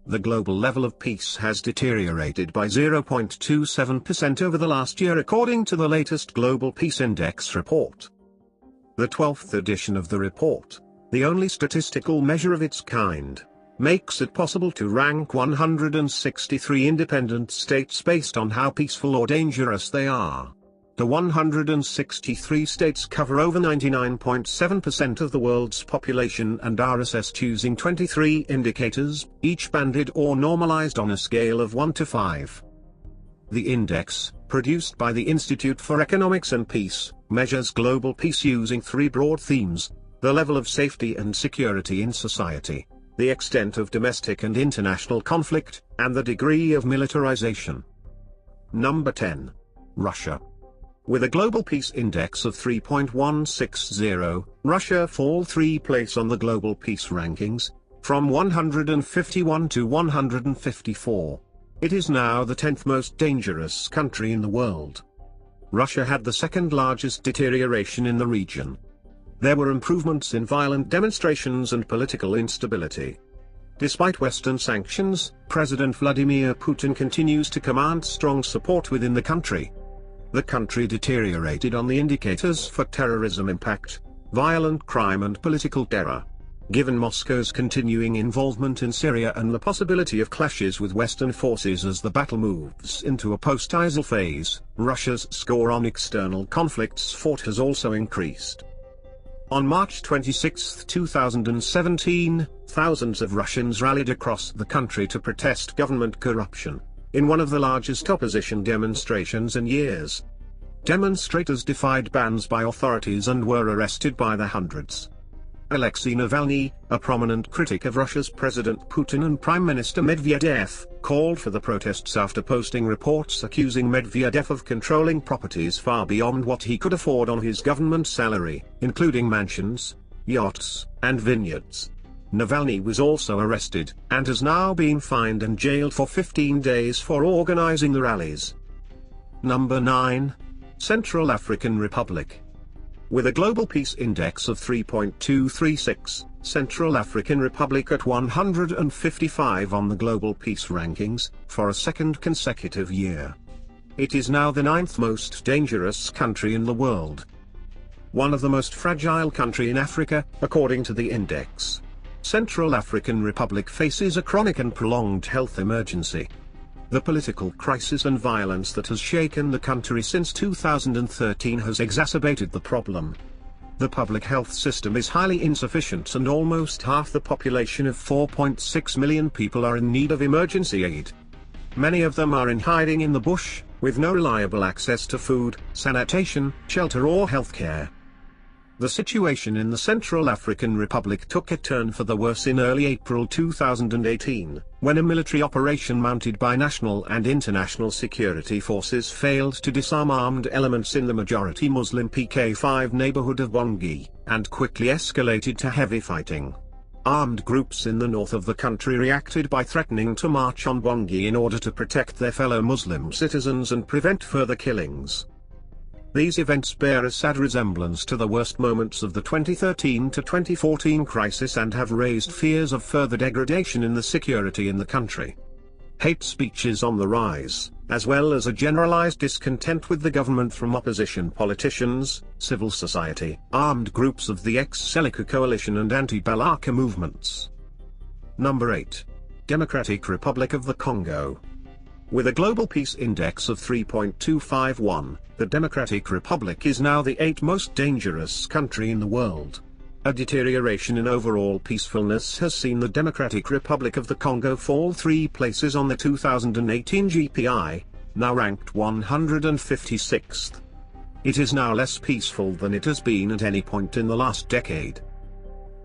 The global level of peace has deteriorated by 0.27% over the last year according to the latest Global Peace Index report. The 12th edition of the report, the only statistical measure of its kind, makes it possible to rank 163 independent states based on how peaceful or dangerous they are. The 163 states cover over 99.7% of the world's population and are assessed choosing 23 indicators, each banded or normalized on a scale of 1 to 5. The index, produced by the Institute for Economics and Peace, measures global peace using three broad themes: the level of safety and security in society, the extent of domestic and international conflict, and the degree of militarization. Number 10. Russia. With a global peace index of 3.160, Russia falls 3 place on the global peace rankings, from 151 to 154. It is now the 10th most dangerous country in the world. Russia had the second largest deterioration in the region. There were improvements in violent demonstrations and political instability. Despite Western sanctions, President Vladimir Putin continues to command strong support within the country. The country deteriorated on the indicators for terrorism impact, violent crime and political terror. Given Moscow's continuing involvement in Syria and the possibility of clashes with Western forces as the battle moves into a post-ISIL phase, Russia's score on external conflicts fought has also increased. On March 26, 2017, thousands of Russians rallied across the country to protest government corruption, in one of the largest opposition demonstrations in years. Demonstrators defied bans by authorities and were arrested by the hundreds. Alexei Navalny, a prominent critic of Russia's President Putin and Prime Minister Medvedev, called for the protests after posting reports accusing Medvedev of controlling properties far beyond what he could afford on his government salary, including mansions, yachts, and vineyards. Navalny was also arrested, and has now been fined and jailed for 15 days for organizing the rallies. Number 9. Central African Republic. With a global peace index of 3.236, Central African Republic at 155 on the global peace rankings, for a second consecutive year. It is now the 9th most dangerous country in the world. One of the most fragile countries in Africa, according to the index. Central African Republic faces a chronic and prolonged health emergency. The political crisis and violence that has shaken the country since 2013 has exacerbated the problem. The public health system is highly insufficient and almost half the population of 4.6 million people are in need of emergency aid. Many of them are in hiding in the bush, with no reliable access to food, sanitation, shelter or healthcare. The situation in the Central African Republic took a turn for the worse in early April 2018, when a military operation mounted by national and international security forces failed to disarm armed elements in the majority Muslim PK5 neighborhood of Bangui, and quickly escalated to heavy fighting. Armed groups in the north of the country reacted by threatening to march on Bangui in order to protect their fellow Muslim citizens and prevent further killings. These events bear a sad resemblance to the worst moments of the 2013 to 2014 crisis and have raised fears of further degradation in the security in the country. Hate speech is on the rise, as well as a generalized discontent with the government from opposition politicians, civil society, armed groups of the ex-Seleka coalition and anti-Balaka movements. Number 8. Democratic Republic of the Congo. With a global peace index of 3.251, the Democratic Republic is now the 8th most dangerous country in the world. A deterioration in overall peacefulness has seen the Democratic Republic of the Congo fall 3 places on the 2018 GPI, now ranked 156th. It is now less peaceful than it has been at any point in the last decade.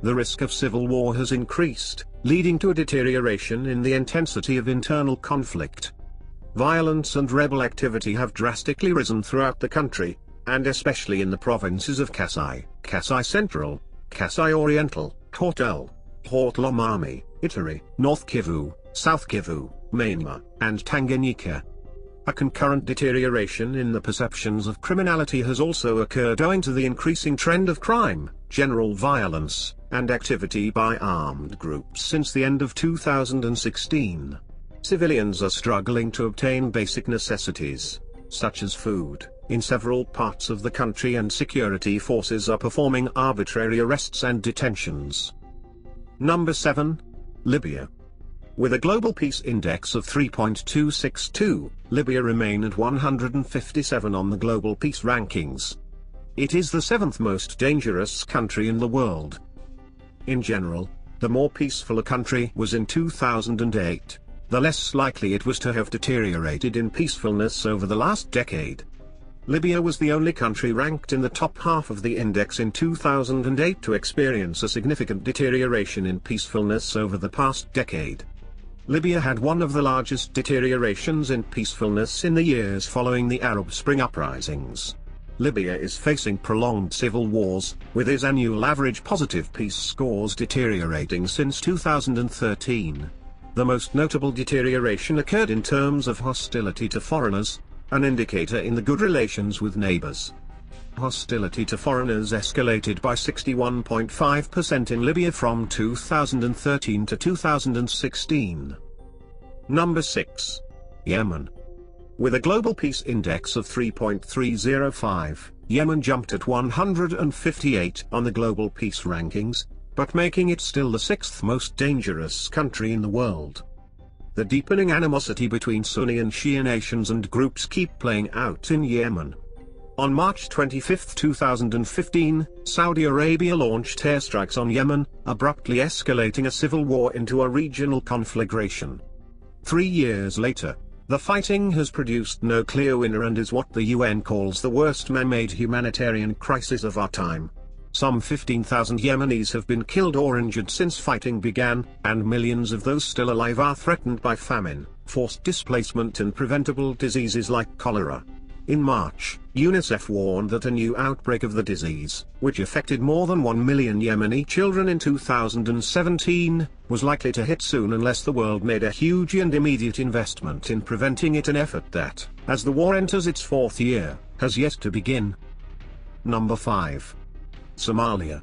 The risk of civil war has increased, leading to a deterioration in the intensity of internal conflict. Violence and rebel activity have drastically risen throughout the country, and especially in the provinces of Kasai, Kasai Central, Kasai Oriental, Haut-El, Haut-Lomami, Ituri, North Kivu, South Kivu, Maniema, and Tanganyika. A concurrent deterioration in the perceptions of criminality has also occurred owing to the increasing trend of crime, general violence, and activity by armed groups since the end of 2016. Civilians are struggling to obtain basic necessities, such as food, in several parts of the country, and security forces are performing arbitrary arrests and detentions. Number 7. Libya. With a global peace index of 3.262, Libya remained at 157 on the global peace rankings. It is the 7th most dangerous country in the world. In general, the more peaceful a country was in 2008, the less likely it was to have deteriorated in peacefulness over the last decade. Libya was the only country ranked in the top half of the index in 2008 to experience a significant deterioration in peacefulness over the past decade. Libya had one of the largest deteriorations in peacefulness in the years following the Arab Spring uprisings. Libya is facing prolonged civil wars, with its annual average positive peace scores deteriorating since 2013. The most notable deterioration occurred in terms of hostility to foreigners, an indicator in the good relations with neighbors. Hostility to foreigners escalated by 61.5% in Libya from 2013 to 2016. Number 6. Yemen. With a global peace index of 3.305, Yemen jumped at 158 on the global peace rankings, but making it still the 6th most dangerous country in the world. The deepening animosity between Sunni and Shia nations and groups keep playing out in Yemen. On March 25, 2015, Saudi Arabia launched airstrikes on Yemen, abruptly escalating a civil war into a regional conflagration. 3 years later, the fighting has produced no clear winner and is what the UN calls the worst man-made humanitarian crisis of our time. Some 15,000 Yemenis have been killed or injured since fighting began, and millions of those still alive are threatened by famine, forced displacement and preventable diseases like cholera. In March, UNICEF warned that a new outbreak of the disease, which affected more than 1 million Yemeni children in 2017, was likely to hit soon unless the world made a huge and immediate investment in preventing it, an effort that, as the war enters its 4th year, has yet to begin. Number 5. Somalia.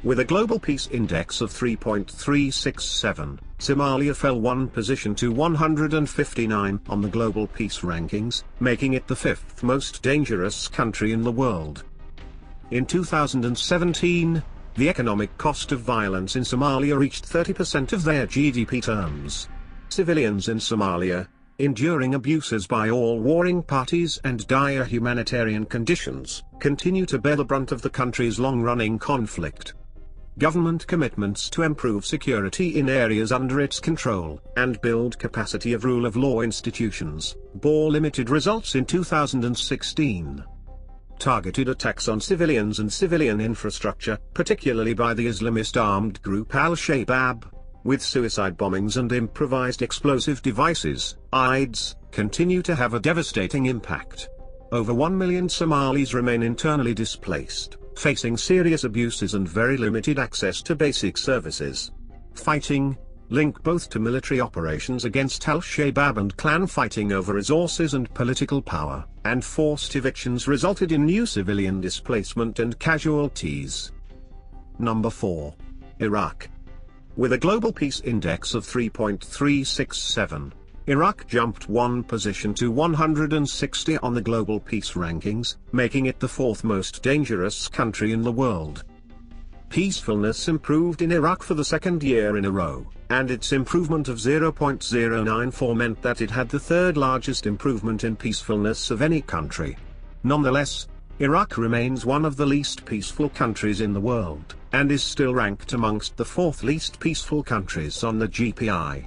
With a global peace index of 3.367, Somalia fell one position to 159 on the global peace rankings, making it the 5th most dangerous country in the world. In 2017, the economic cost of violence in Somalia reached 30% of their GDP terms. Civilians in Somalia, enduring abuses by all warring parties and dire humanitarian conditions, continue to bear the brunt of the country's long-running conflict. Government commitments to improve security in areas under its control, and build capacity of rule of law institutions, bore limited results in 2016. Targeted attacks on civilians and civilian infrastructure, particularly by the Islamist armed group Al-Shabaab, with suicide bombings and improvised explosive devices, IEDs, continue to have a devastating impact. Over 1 million Somalis remain internally displaced, facing serious abuses and very limited access to basic services. Fighting, linked both to military operations against Al-Shabaab and clan fighting over resources and political power, and forced evictions resulted in new civilian displacement and casualties. Number 4. Iraq. With a global peace index of 3.367, Iraq jumped one position to 160 on the global peace rankings, making it the 4th most dangerous country in the world. Peacefulness improved in Iraq for the 2nd year in a row, and its improvement of 0.094 meant that it had the 3rd largest improvement in peacefulness of any country. Nonetheless, Iraq remains one of the least peaceful countries in the world, and is still ranked amongst the 4th least peaceful countries on the GPI.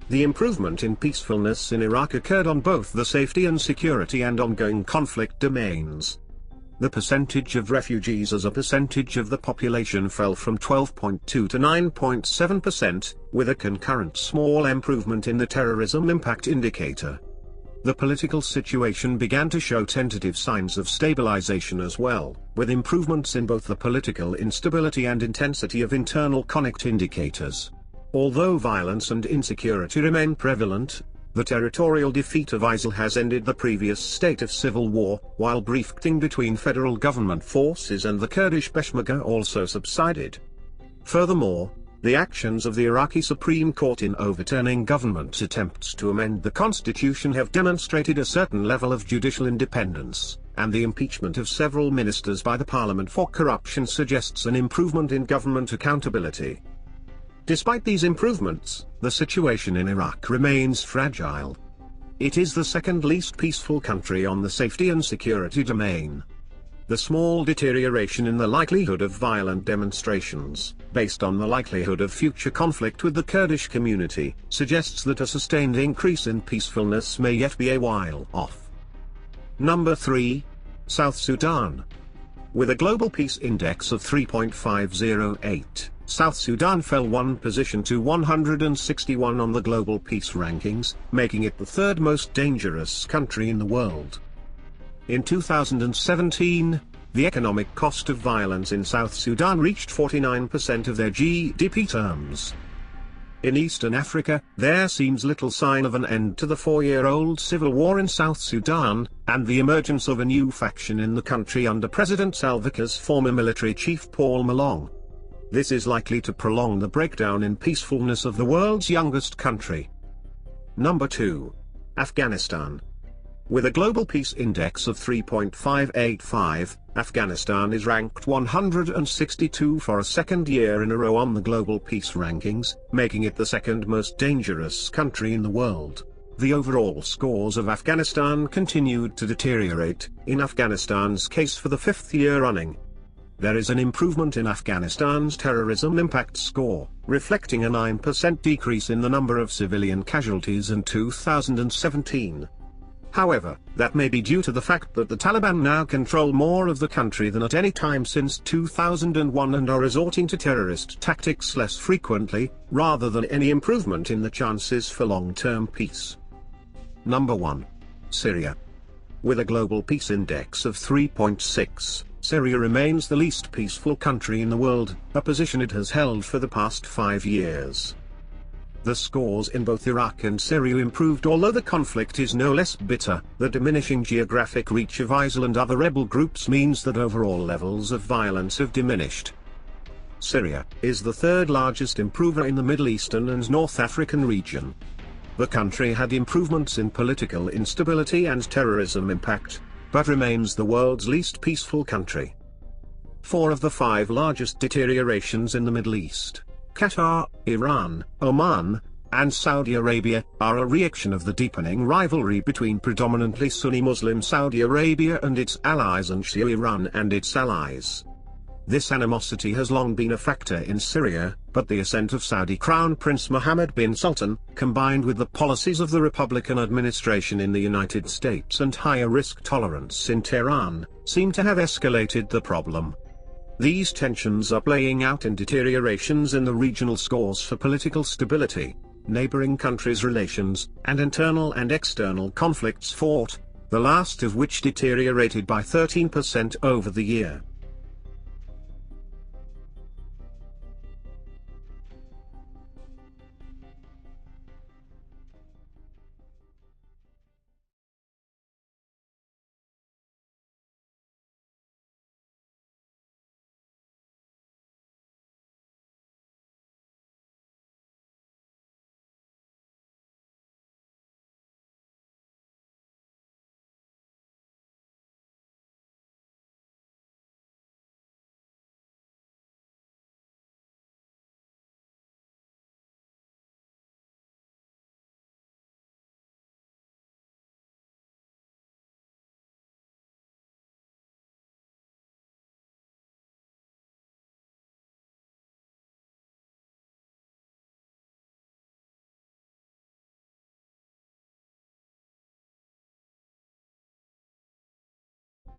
The improvement in peacefulness in Iraq occurred on both the safety and security and ongoing conflict domains. The percentage of refugees as a percentage of the population fell from 12.2 to 9.7%, with a concurrent small improvement in the terrorism impact indicator. The political situation began to show tentative signs of stabilization as well, with improvements in both the political instability and intensity of internal conflict indicators. Although violence and insecurity remain prevalent, The territorial defeat of ISIL has ended the previous state of civil war, while brief fighting between federal government forces and the Kurdish Peshmerga also subsided. Furthermore, the actions of the Iraqi Supreme Court in overturning government's attempts to amend the constitution have demonstrated a certain level of judicial independence, and the impeachment of several ministers by the parliament for corruption suggests an improvement in government accountability. Despite these improvements, the situation in Iraq remains fragile. It is the second least peaceful country on the safety and security domain. The small deterioration in the likelihood of violent demonstrations, based on the likelihood of future conflict with the Kurdish community, suggests that a sustained increase in peacefulness may yet be a while off. Number 3. South Sudan. With a global peace index of 3.508, South Sudan fell one position to 161 on the global peace rankings, making it the third most dangerous country in the world. In 2017, the economic cost of violence in South Sudan reached 49% of their GDP terms. In Eastern Africa, there seems little sign of an end to the 4-year-old civil war in South Sudan, and the emergence of a new faction in the country under President Salva Kiir's former military chief Paul Malong. This is likely to prolong the breakdown in peacefulness of the world's youngest country. Number 2. Afghanistan. With a global peace index of 3.585, Afghanistan is ranked 162 for a second year in a row on the global peace rankings, making it the second most dangerous country in the world. The overall scores of Afghanistan continued to deteriorate, in Afghanistan's case for the 5th year running. There is an improvement in Afghanistan's terrorism impact score, reflecting a 9% decrease in the number of civilian casualties in 2017. However, that may be due to the fact that the Taliban now control more of the country than at any time since 2001 and are resorting to terrorist tactics less frequently, rather than any improvement in the chances for long-term peace. Number 1. Syria. With a global peace index of 3.6, Syria remains the least peaceful country in the world, a position it has held for the past 5 years. The scores in both Iraq and Syria improved, although the conflict is no less bitter. The diminishing geographic reach of ISIL and other rebel groups means that overall levels of violence have diminished. Syria is the third largest improver in the Middle Eastern and North African region. The country had improvements in political instability and terrorism impact, but remains the world's least peaceful country. 4 of the 5 largest deteriorations in the Middle East, Qatar, Iran, Oman, and Saudi Arabia, are a reaction of the deepening rivalry between predominantly Sunni Muslim Saudi Arabia and its allies and Shia Iran and its allies. This animosity has long been a factor in Syria, but the ascent of Saudi Crown Prince Mohammed bin Sultan, combined with the policies of the Republican administration in the United States and higher risk tolerance in Tehran, seem to have escalated the problem. These tensions are playing out in deteriorations in the regional scores for political stability, neighboring countries' relations, and internal and external conflicts fought, the last of which deteriorated by 13% over the year.